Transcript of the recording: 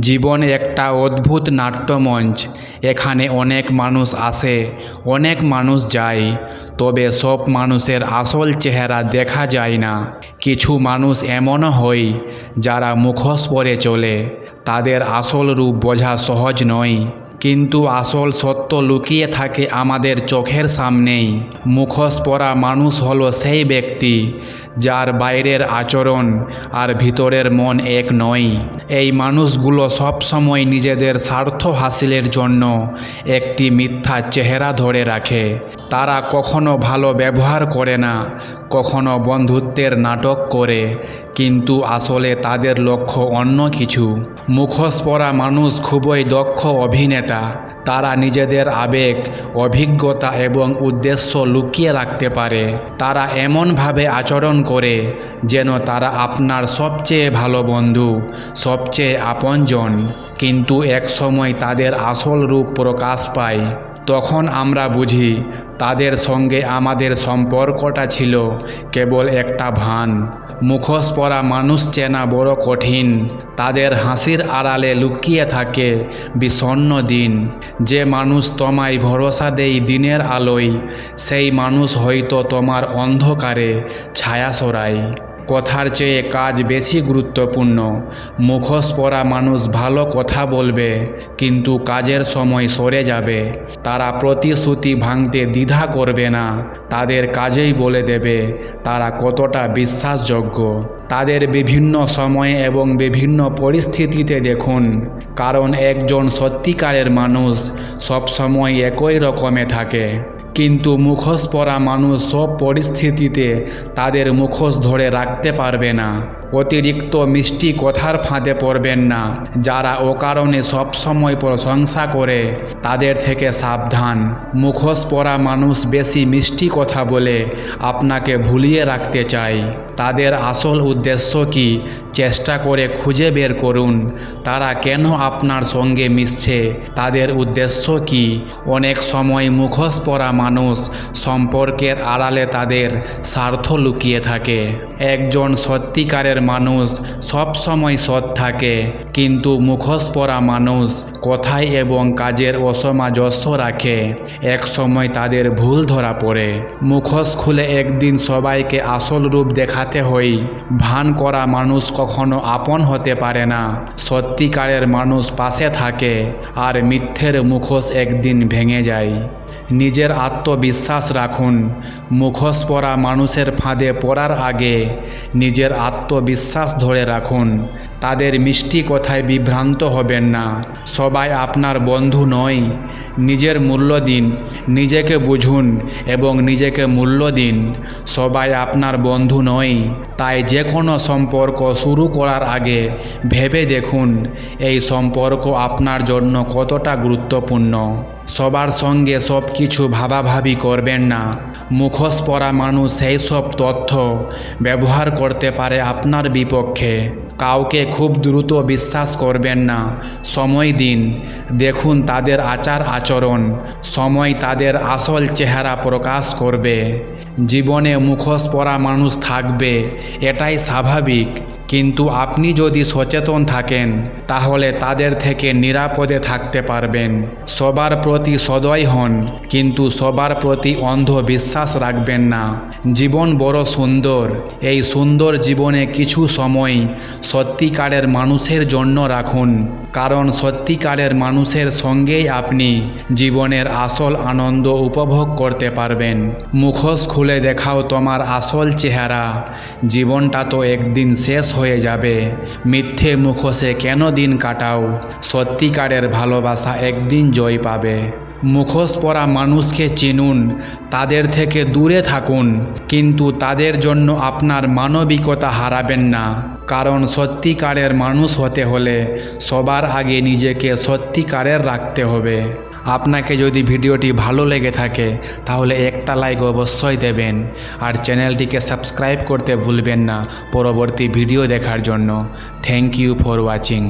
জীবন একটা অদ্ভুত নাট্যমঞ্চ। এখানে অনেক মানুষ আসে, অনেক মানুষ যায়, তবে সব মানুষের আসল চেহারা দেখা যায় না। কিছু মানুষ এমনও হয় যারা মুখোশ পরে চলে। তাদের আসল রূপ বোঝা সহজ নয়, কিন্তু আসল সত্য লুকিয়ে থাকে আমাদের চোখের সামনেই। মুখোশ পরা মানুষ হলো সেই ব্যক্তি যার বাইরের আচরণ আর ভিতরের মন এক নয়। এই মানুষগুলো সবসময় নিজেদের স্বার্থ হাসিলের জন্য একটি মিথ্যা চেহারা ধরে রাখে। তারা কখনো ভালো ব্যবহার করে না, কখনো বন্ধুত্বের নাটক করে, কিন্তু আসলে তাদের লক্ষ্য অন্য কিছু। মুখোশ পরা মানুষ খুবই দক্ষ অভিনেতা। তারা নিজেদের আবেগ, অভিজ্ঞতা এবং উদ্দেশ্য লুকিয়ে রাখতে পারে। তারা এমনভাবে আচরণ করে যেন তারা আপনার সবচেয়ে ভালো বন্ধু, সবচেয়ে আপনজন, কিন্তু একসময় তাদের আসল রূপ প্রকাশ পায়। তখন আমরা বুঝি তাদের সঙ্গে আমাদের সম্পর্কটা ছিল কেবল একটা ভান। মুখোশ পরা মানুষ চেনা বড় কঠিন। তাদের হাসির আড়ালে লুকিয়ে থাকে বিষণ্ণ দিন। যে মানুষ তোমায় ভরসা দেয় দিনের আলোয়, সেই মানুষ হয়তো তোমার অন্ধকারে ছায়া সরায়। কথার চেয়ে কাজ বেশি গুরুত্বপূর্ণ। মুখোশ পরা মানুষ ভালো কথা বলবে, কিন্তু কাজের সময় সরে যাবে। তারা প্রতিশ্রুতি ভাঙতে দ্বিধা করবে না। তাদের কাজেই বলে দেবে তারা কতটা বিশ্বাসযোগ্য। তাদের বিভিন্ন সময়ে এবং বিভিন্ন পরিস্থিতিতে দেখুন, কারণ একজন সত্যিকারের মানুষ সবসময় একই রকমে থাকে। কিন্তু মুখোশ পরা মানুষ সব পরিস্থিতিতে তাদের মুখোশ ধরে রাখতে পারবে না। অতিরিক্ত মিষ্টি কথার ফাঁদে পড়বেন না। যারা অকারণে সবসময় প্রশংসা করে, তাদের থেকে সাবধান। মুখোশ পরা মানুষ বেশি মিষ্টি কথা বলে আপনাকে ভুলিয়ে রাখতে চায়। তাদের আসল উদ্দেশ্য কি, চেষ্টা করে খুঁজে বের করুন। তারা কেন আপনার সঙ্গে মিশছে, তাদের উদ্দেশ্য কি। অনেক সময় মুখোশ পরা মানুষ সম্পর্কের আড়ালে তাদের স্বার্থ লুকিয়ে থাকে। একজন সত্যিকারের মানুষ সব সময় সৎ থাকে, কিন্তু মুখোশ পরা মানুষ কথায় এবং কাজের অসামঞ্জস্য রাখে। এক সময় তাদের ভুল ধরা পড়ে। মুখোশ খুলে একদিন সবাইকে আসল রূপ দেখাতে হয়। ভান করা মানুষ কখনো আপন হতে পারে না। সত্যিকারের মানুষ পাশে থাকে, আর মিথ্যের মুখোশ একদিন ভেঙে যায়। নিজের আত্মবিশ্বাস রাখুন। মুখোশ পরা মানুষের ফাঁদে পড়ার আগে নিজের আত্মবিশ্বাস ধরে রাখুন। তাদের মিষ্টি কথায় বিভ্রান্ত হবেন না। সবাই আপনার বন্ধু নয়। নিজের মূল্য দিন, নিজেকে বুঝুন এবং নিজেকে মূল্য দিন। সবাই আপনার বন্ধু নয়। তাই যে কোনো সম্পর্ক শুরু করার আগে ভেবে দেখুন এই সম্পর্ক আপনার জন্য কতটা গুরুত্বপূর্ণ। সবার সঙ্গে সব কিছু ভাবাভাবি করবেন না। মুখোশ পরা মানুষ সেই সব তথ্য ব্যবহার করতে পারে আপনার বিপক্ষে। কাউকে খুব দ্রুত বিশ্বাস করবেন না। সময় দিন, দেখুন তাদের আচার আচরণ। সময় তাদের আসল চেহারা প্রকাশ করবে। জীবনে মুখোশ পরা মানুষ থাকবে, এটাই স্বাভাবিক, কিন্তু আপনি যদি সচেতন থাকেন তাহলে তাদের থেকে নিরাপদে থাকতে পারবেন। সবার প্রতি সদয় হন, কিন্তু সবার প্রতি অন্ধ বিশ্বাস রাখবেন না। জীবন বড় সুন্দর। এই সুন্দর জীবনে কিছু সময় সত্যিকারের মানুষের জন্য রাখুন, কারণ সত্যিকারের মানুষের সঙ্গেই আপনি জীবনের আসল আনন্দ উপভোগ করতে পারবেন। মুখোশ খুলে দেখাও তোমার আসল চেহারা। জীবনটা তো একদিন শেষ হয়ে যাবে। মিথ্যে মুখোশে কেন দিন কাটাও? সত্যিকারের ভালোবাসা একদিন জয় পাবে। মুখোশ পরা মানুষকে চিনুন, তাদের থেকে দূরে থাকুন, কিন্তু তাদের জন্য আপনার মানবিকতা হারাবেন না। কারণ সত্যিকারের মানুষ হতে হলে সবার আগে নিজেকে সত্যিকারের রাখতে হবে। আপনাকে যদি ভিডিওটি ভালো লেগে থাকে তাহলে একটা লাইক অবশ্যই দেবেন, আর চ্যানেলটিকে সাবস্ক্রাইব করতে ভুলবেন না পরবর্তী ভিডিও দেখার জন্য। Thank you for watching.